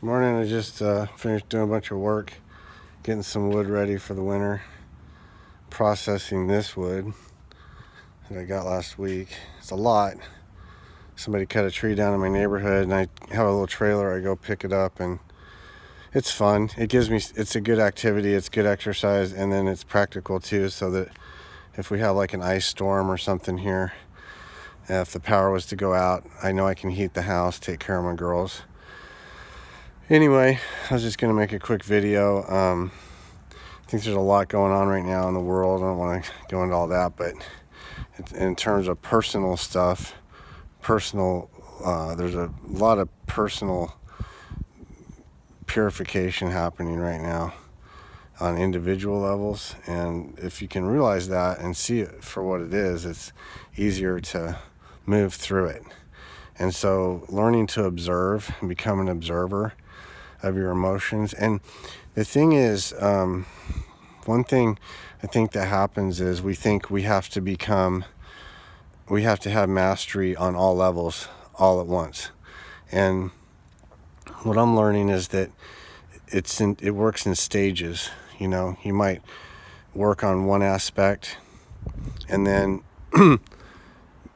Morning, I just finished doing a bunch of work, getting some wood ready for the winter, processing this wood that I got last week. It's a lot. Somebody cut a tree down in my neighborhood, and I have a little trailer. I go pick it up, and it's fun. It's a good activity, it's good exercise, and then it's practical too, so that if we have like an ice storm or something here, if the power was to go out, I know I can heat the house, take care of my girls. Anyway, I was just going to make a quick video. I think there's a lot going on right now in the world. I don't want to go into all that, but in terms of personal stuff, there's a lot of personal purification happening right now on individual levels. And if you can realize that and see it for what it is, it's easier to move through it. And so learning to observe and become an observer of your emotions. And the thing is, one thing I think that happens is we think we have to have mastery on all levels all at once. And what I'm learning is that it works in stages. You know, you might work on one aspect and then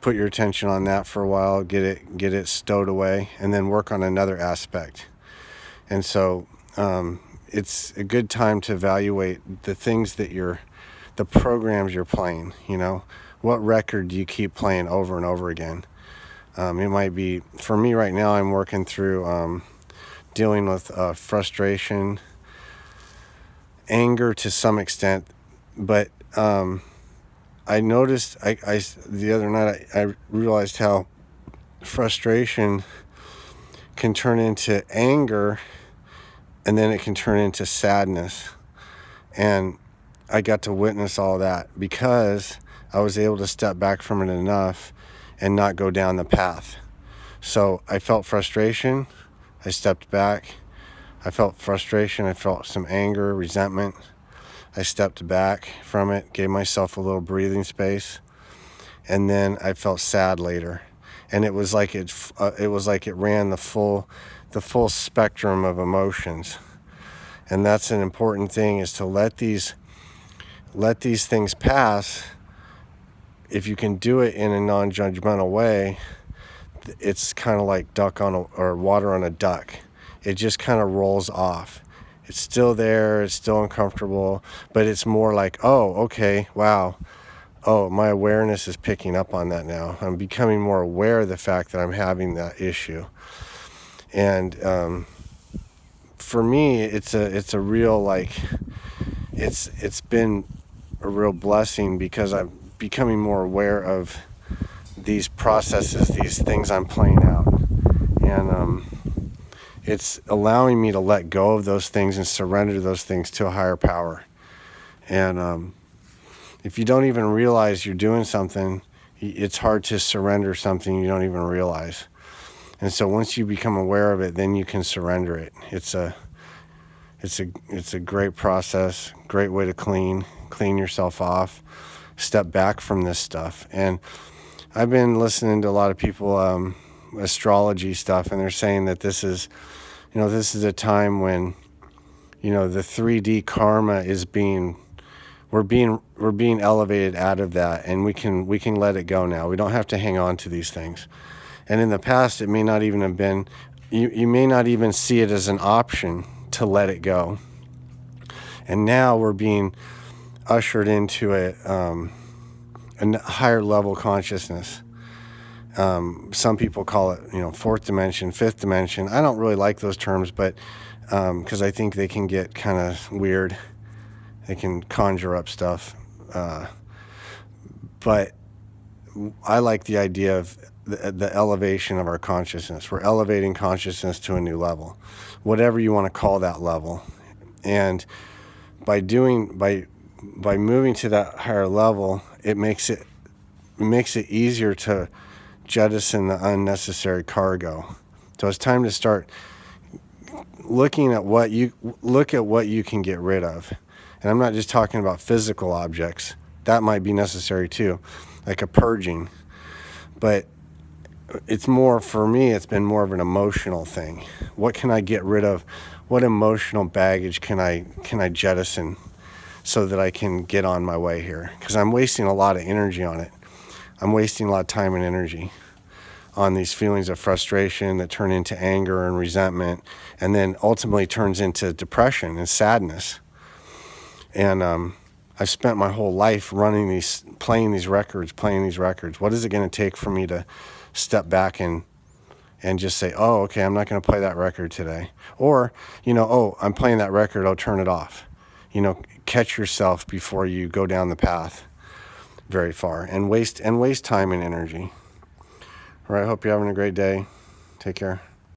put your attention on that for a while, get it stowed away, and then work on another aspect. And so it's a good time to evaluate the things that the programs you're playing. You know, what record do you keep playing over and over again? It might be, for me right now, I'm working through dealing with frustration, anger to some extent, but I noticed the other night I realized how frustration can turn into anger, and then it can turn into sadness. And I got to witness all that because I was able to step back from it enough and not go down the path. So I felt frustration, I stepped back. I felt frustration, I felt some anger, resentment. I stepped back from it, gave myself a little breathing space, and then I felt sad later. And it was like it ran the full spectrum of emotions. And that's an important thing, is to let these things pass. If you can do it in a non-judgmental way, it's kind of like water on a duck. It just kind of rolls off. It's still there, it's still uncomfortable, but it's more like, oh, okay, wow. Oh, my awareness is picking up on that now. I'm becoming more aware of the fact that I'm having that issue. And for me, it's a real, it's been a real blessing, because I'm becoming more aware of these processes, these things I'm playing out. And it's allowing me to let go of those things and surrender those things to a higher power. And if you don't even realize you're doing something, it's hard to surrender something you don't even realize. And so once you become aware of it, then you can surrender it. It's a great process, great way to clean yourself off, step back from this stuff. And I've been listening to a lot of people, astrology stuff, and they're saying that this is a time when, the 3D karma is we're being elevated out of that, and we can let it go now. We don't have to hang on to these things. And in the past, it may not even have been, you may not even see it as an option to let it go. And now we're being ushered into a higher level consciousness. Some people call it, fourth dimension, fifth dimension. I don't really like those terms, but because I think they can get kind of weird. They can conjure up stuff. But I like the idea of the elevation of our consciousness. We're elevating consciousness to a new level, whatever you want to call that level. And by moving to that higher level, it makes it easier to jettison the unnecessary cargo. So it's time to start looking at what you can get rid of. And I'm not just talking about physical objects. That might be necessary too, like a purging. But it's more, for me, it's been more of an emotional thing. What can I get rid of? What emotional baggage can I jettison so that I can get on my way here? Because I'm wasting a lot of energy on it. I'm wasting a lot of time and energy on these feelings of frustration that turn into anger and resentment, and then ultimately turns into depression and sadness. And I've spent my whole life playing these records. What is it going to take for me to step back and just say, oh, okay, I'm not going to play that record today? Or, oh, I'm playing that record, I'll turn it off. Catch yourself before you go down the path very far and waste time and energy. All right, I hope you're having a great day. Take care.